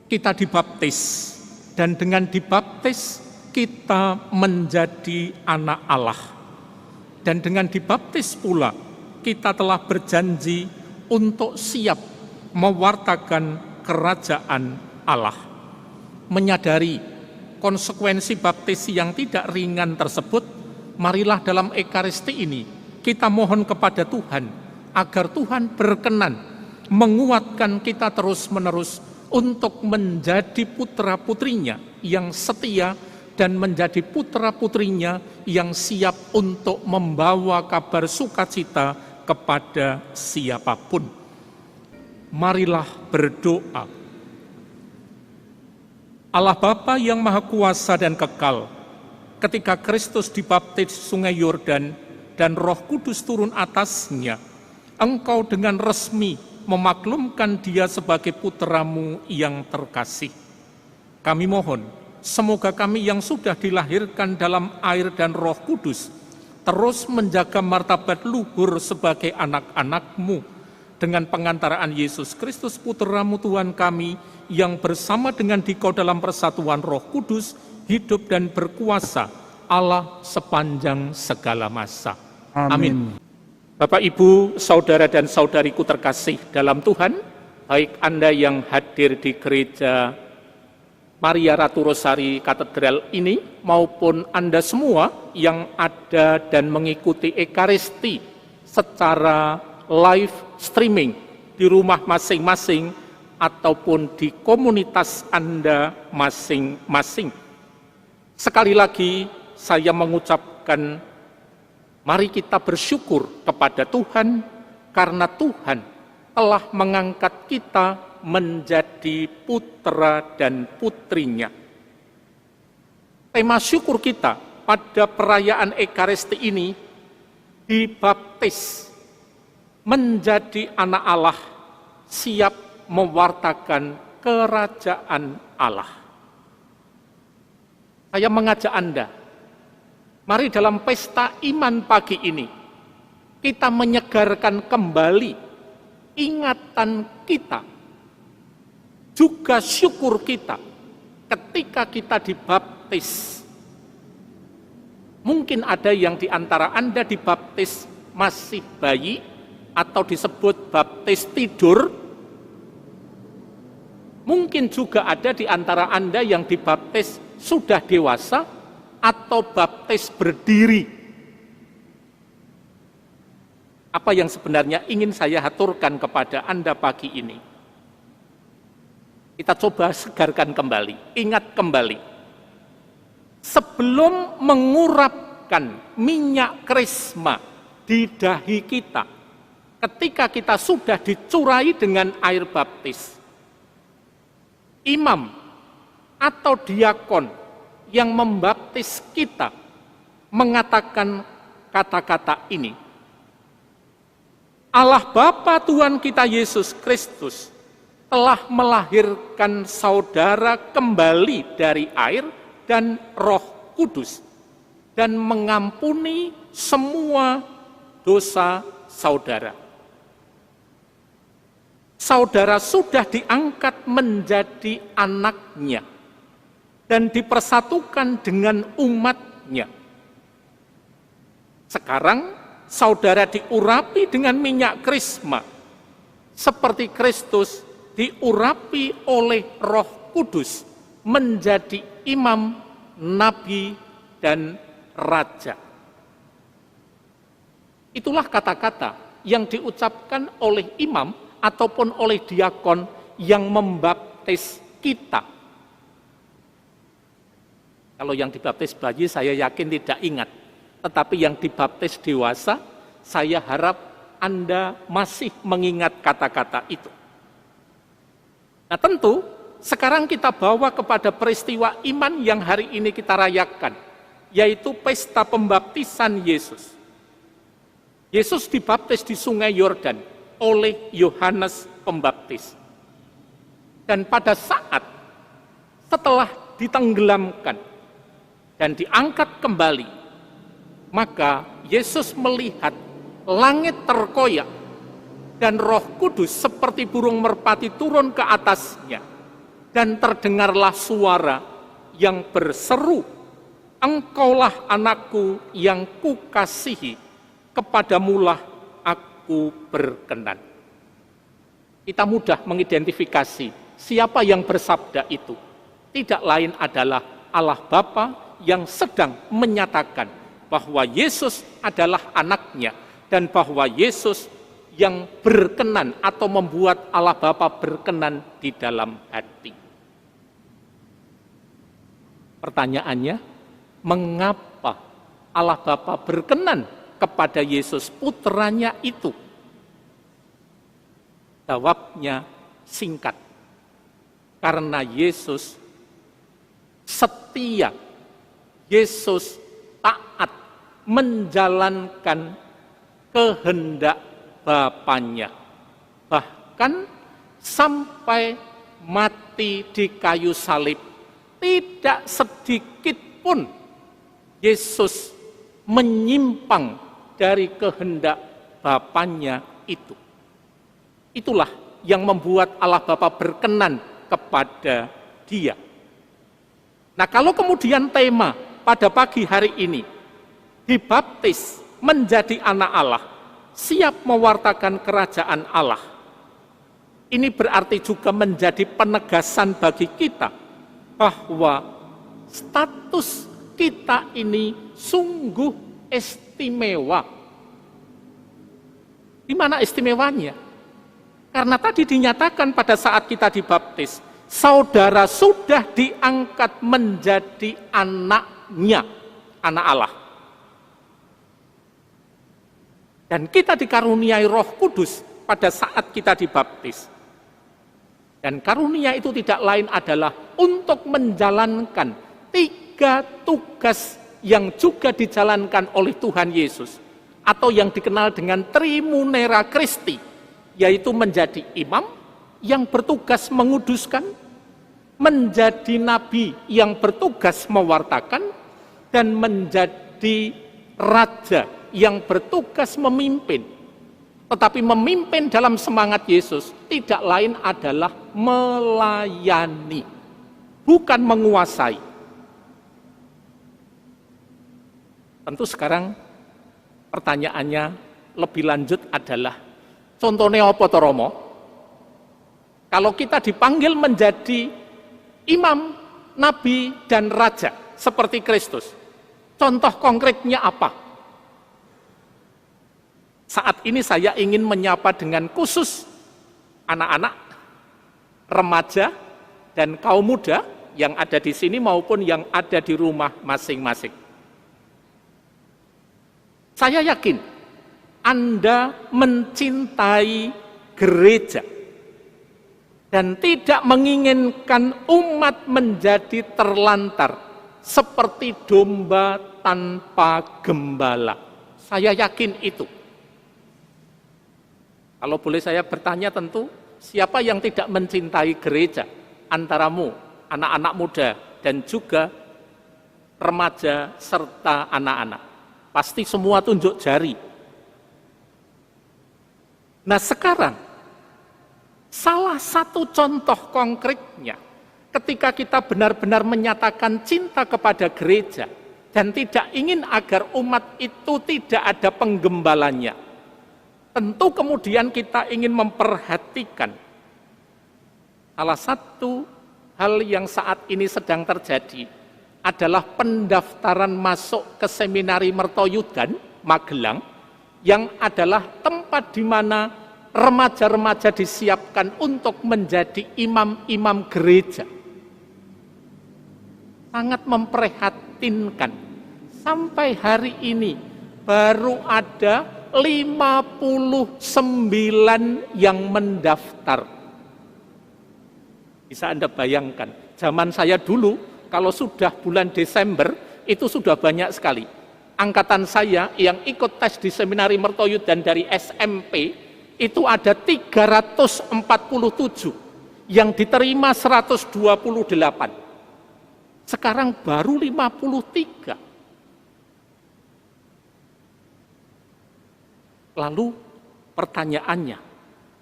kita dibaptis, dan dengan dibaptis kita menjadi anak Allah. Dan dengan dibaptis pula kita telah berjanji untuk siap mewartakan kerajaan Allah. Menyadari konsekuensi baptis yang tidak ringan tersebut, marilah dalam Ekaristi ini kita mohon kepada Tuhan agar Tuhan berkenan menguatkan kita terus-menerus untuk menjadi putra-putrinya yang setia dan menjadi putra-putrinya yang siap untuk membawa kabar sukacita kepada siapapun. Marilah berdoa. Allah Bapa yang Maha Kuasa dan Kekal, ketika Kristus dibaptis Sungai Yordan dan Roh Kudus turun atasnya, Engkau dengan resmi memaklumkan dia sebagai putramu yang terkasih. Kami mohon, semoga kami yang sudah dilahirkan dalam air dan Roh Kudus terus menjaga martabat luhur sebagai anak-anak-Mu dengan pengantaraan Yesus Kristus Putramu Tuhan kami yang bersama dengan Dikau dalam persatuan Roh Kudus hidup dan berkuasa Allah sepanjang segala masa. Amin. Bapak, Ibu, saudara dan saudariku terkasih dalam Tuhan, baik Anda yang hadir di gereja Maria Ratu Rosari Katedral ini, maupun Anda semua yang ada dan mengikuti Ekaristi secara live streaming di rumah masing-masing ataupun di komunitas Anda masing-masing. Sekali lagi saya mengucapkan, mari kita bersyukur kepada Tuhan karena Tuhan telah mengangkat kita menjadi putra dan putrinya. Tema syukur kita pada perayaan Ekaristi ini, dibaptis menjadi anak Allah, siap mewartakan kerajaan Allah. Saya mengajak Anda, mari dalam pesta iman pagi ini, kita menyegarkan kembali ingatan kita, juga syukur kita ketika kita dibaptis. Mungkin ada yang di antara Anda dibaptis masih bayi, atau disebut baptis tidur. Mungkin juga ada di antara Anda yang dibaptis sudah dewasa, atau baptis berdiri. Apa yang sebenarnya ingin saya aturkan kepada Anda pagi ini? Kita coba segarkan kembali, ingat kembali. Sebelum mengurapkan minyak krisma di dahi kita, ketika kita sudah dicurai dengan air baptis, imam atau diakon yang membaptis kita mengatakan kata-kata ini. Allah Bapa Tuhan kita Yesus Kristus telah melahirkan saudara kembali dari air dan Roh Kudus dan mengampuni semua dosa saudara. Saudara sudah diangkat menjadi anaknya dan dipersatukan dengan umatnya. Sekarang saudara diurapi dengan minyak krisma, seperti Kristus diurapi oleh Roh Kudus menjadi imam, nabi, dan raja. Itulah kata-kata yang diucapkan oleh imam ataupun oleh diakon yang membaptis kita. Kalau yang dibaptis bayi saya yakin tidak ingat, tetapi yang dibaptis dewasa, saya harap Anda masih mengingat kata-kata itu. Nah tentu, sekarang kita bawa kepada peristiwa iman yang hari ini kita rayakan, yaitu pesta pembaptisan Yesus. Yesus dibaptis di Sungai Yordan oleh Yohanes Pembaptis. Dan pada saat setelah ditenggelamkan dan diangkat kembali, maka Yesus melihat langit terkoyak dan Roh Kudus seperti burung merpati turun ke atasnya dan terdengarlah suara yang berseru, "Engkaulah anakku yang kukasihi, kepadamulah aku berkenan." Kita mudah mengidentifikasi siapa yang bersabda itu. Tidak lain adalah Allah Bapa yang sedang menyatakan bahwa Yesus adalah anaknya dan bahwa Yesus yang berkenan atau membuat Allah Bapa berkenan di dalam hati. Pertanyaannya, mengapa Allah Bapa berkenan kepada Yesus putranya itu? Jawabnya singkat. Karena Yesus setia, Yesus taat menjalankan kehendak Bapanya. Bahkan sampai mati di kayu salib, tidak sedikit pun Yesus menyimpang dari kehendak Bapanya itu. Itulah yang membuat Allah Bapa berkenan kepada Dia. Nah, kalau kemudian tema pada pagi hari ini, dibaptis menjadi anak Allah, siap mewartakan kerajaan Allah. Ini berarti juga menjadi penegasan bagi kita bahwa status kita ini sungguh istimewa. Di mana istimewanya? Karena tadi dinyatakan pada saat kita dibaptis, saudara sudah diangkat menjadi anaknya, anak Allah. Dan kita dikaruniai Roh Kudus pada saat kita dibaptis. Dan karunia itu tidak lain adalah untuk menjalankan 3 tugas yang juga dijalankan oleh Tuhan Yesus, atau yang dikenal dengan Trimunera Christi, yaitu menjadi imam yang bertugas menguduskan, menjadi nabi yang bertugas mewartakan, dan menjadi raja yang bertugas memimpin. Tetapi memimpin dalam semangat Yesus tidak lain adalah melayani, bukan menguasai. Tentu sekarang pertanyaannya lebih lanjut adalah, contohnya apa to Romo? Kalau kita dipanggil menjadi imam, nabi, dan raja seperti Kristus, contoh konkretnya apa? Saat ini saya ingin menyapa dengan khusus anak-anak, remaja, dan kaum muda yang ada di sini maupun yang ada di rumah masing-masing. Saya yakin Anda mencintai gereja dan tidak menginginkan umat menjadi terlantar seperti domba tanpa gembala. Saya yakin itu. Kalau boleh saya bertanya, tentu siapa yang tidak mencintai gereja antaramu, anak-anak muda dan juga remaja serta anak-anak? Pasti semua tunjuk jari. Nah, sekarang salah satu contoh konkretnya ketika kita benar-benar menyatakan cinta kepada gereja dan tidak ingin agar umat itu tidak ada penggembalanya, tentu kemudian kita ingin memperhatikan salah satu hal yang saat ini sedang terjadi adalah pendaftaran masuk ke Seminari Mertoyudan, Magelang, yang adalah tempat di mana remaja-remaja disiapkan untuk menjadi imam-imam gereja. Sangat memprihatinkan, sampai hari ini baru ada 59 yang mendaftar. Bisa Anda bayangkan, zaman saya dulu kalau sudah bulan Desember itu sudah banyak sekali. Angkatan saya yang ikut tes di Seminari Mertoyudan dari SMP itu ada 347, yang diterima 128. Sekarang baru 53. Lalu pertanyaannya,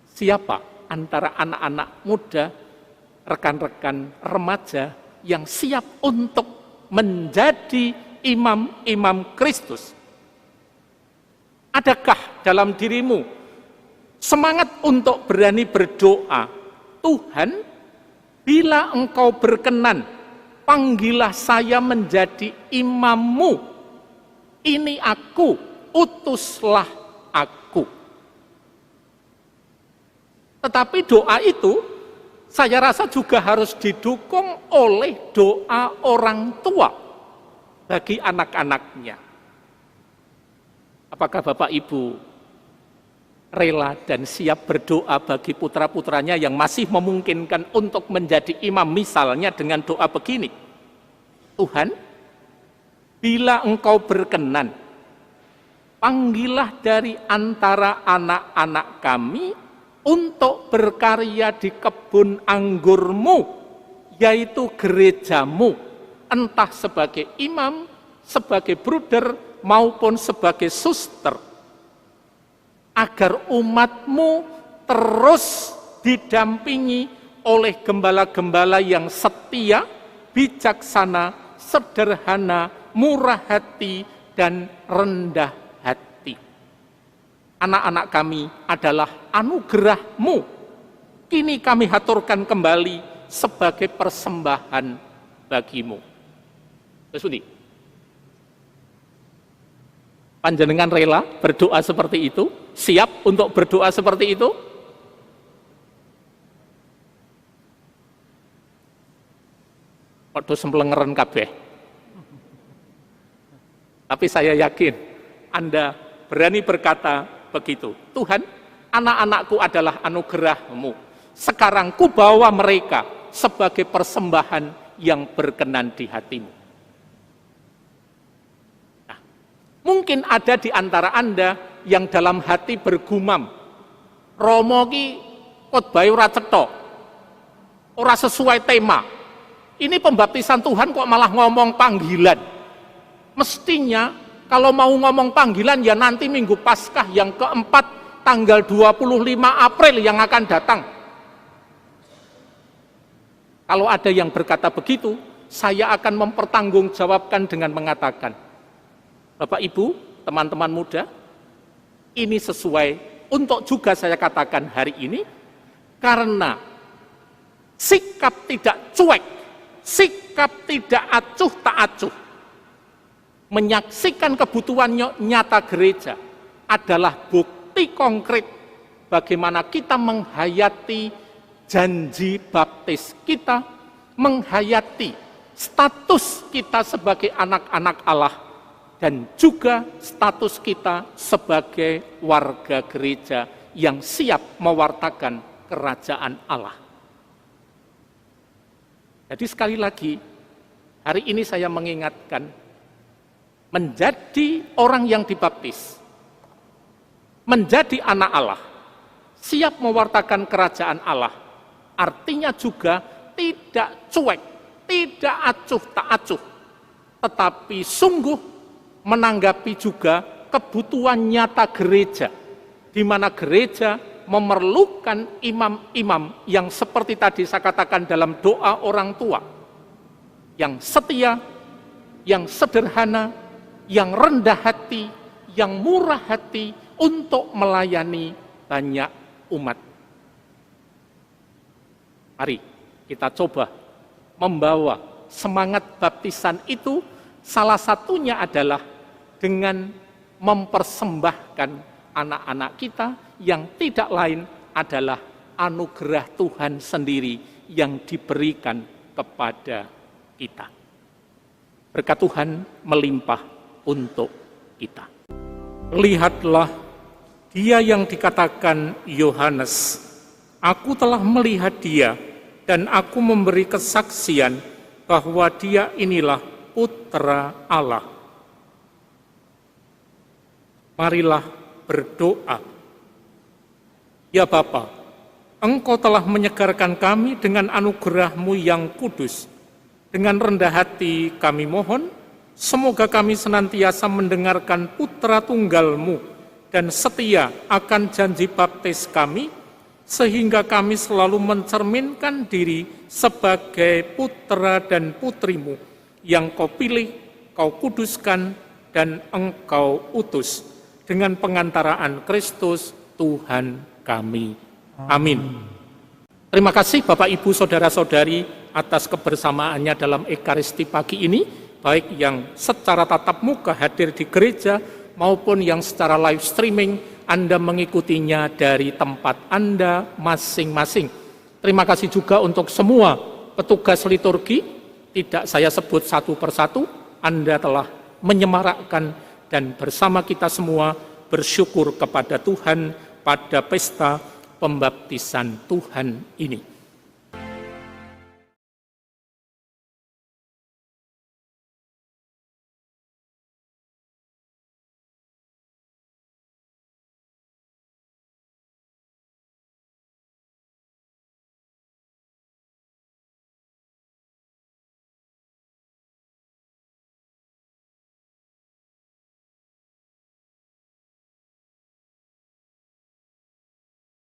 siapa antara anak-anak muda rekan-rekan remaja yang siap untuk menjadi imam-imam Kristus? Adakah dalam dirimu semangat untuk berani berdoa, Tuhan, bila Engkau berkenan, panggillah saya menjadi imammu. Ini aku, utuslah aku. Tetapi doa itu, saya rasa juga harus didukung oleh doa orang tua bagi anak-anaknya. Apakah Bapak Ibu rela dan siap berdoa bagi putra-putranya yang masih memungkinkan untuk menjadi imam, misalnya dengan doa begini, Tuhan, bila Engkau berkenan, panggillah dari antara anak-anak kami untuk berkarya di kebun anggurmu, yaitu gerejamu, entah sebagai imam, sebagai bruder, maupun sebagai suster, agar umatmu terus didampingi oleh gembala-gembala yang setia, bijaksana, sederhana, murah hati, dan rendah hati. Anak-anak kami adalah anugerah-Mu. Kini kami haturkan kembali sebagai persembahan bagi-Mu. Sesudi, panjenengan rela berdoa seperti itu? Siap untuk berdoa seperti itu? Waktu semplengeren kabeh. Tapi saya yakin Anda berani berkata begitu. Tuhan, anak-anakku adalah anugerah-Mu. Sekarang ku bawa mereka sebagai persembahan yang berkenan di hati-Mu. Nah, mungkin ada di antara Anda yang dalam hati bergumam, Romo ki khotbah ora cetha, ora sesuai tema. Ini pembaptisan Tuhan kok malah ngomong panggilan. Mestinya kalau mau ngomong panggilan ya nanti Minggu Paskah yang keempat tanggal 25 April yang akan datang. Kalau ada yang berkata begitu, saya akan mempertanggungjawabkan dengan mengatakan, Bapak Ibu, teman-teman muda, ini sesuai untuk juga saya katakan hari ini, karena sikap tidak cuek, sikap tidak acuh tak acuh, menyaksikan kebutuhan nyata gereja adalah bukti konkret bagaimana kita menghayati janji baptis kita, menghayati status kita sebagai anak-anak Allah, dan juga status kita sebagai warga gereja yang siap mewartakan kerajaan Allah. Jadi sekali lagi, hari ini saya mengingatkan, menjadi orang yang dibaptis, menjadi anak Allah, siap mewartakan kerajaan Allah, artinya juga tidak cuek, tidak acuh tak acuh, tetapi sungguh menanggapi juga kebutuhan nyata gereja, di mana gereja memerlukan imam-imam yang seperti tadi saya katakan dalam doa orang tua, yang setia, yang sederhana, yang rendah hati, yang murah hati untuk melayani banyak umat. Mari kita coba membawa semangat baptisan itu, salah satunya adalah dengan mempersembahkan anak-anak kita yang tidak lain adalah anugerah Tuhan sendiri yang diberikan kepada kita. Berkat Tuhan melimpah untuk kita. Lihatlah, dia yang dikatakan Yohanes, aku telah melihat dia dan aku memberi kesaksian bahwa dia inilah Putra Allah. Marilah berdoa. Ya Bapa, Engkau telah menyegarkan kami dengan anugerah-Mu yang kudus. Dengan rendah hati kami mohon, semoga kami senantiasa mendengarkan Putra Tunggal-Mu dan setia akan janji baptis kami, sehingga kami selalu mencerminkan diri sebagai putra dan putrimu yang kau pilih, kau kuduskan, dan engkau utus dengan pengantaraan Kristus Tuhan kami. Amin. Terima kasih Bapak Ibu Saudara-saudari atas kebersamaannya dalam Ekaristi pagi ini, baik yang secara tatap muka hadir di gereja maupun yang secara live streaming Anda mengikutinya dari tempat Anda masing-masing. Terima kasih juga untuk semua petugas liturgi, tidak saya sebut satu persatu, Anda telah menyemarakkan dan bersama kita semua bersyukur kepada Tuhan pada pesta pembaptisan Tuhan ini.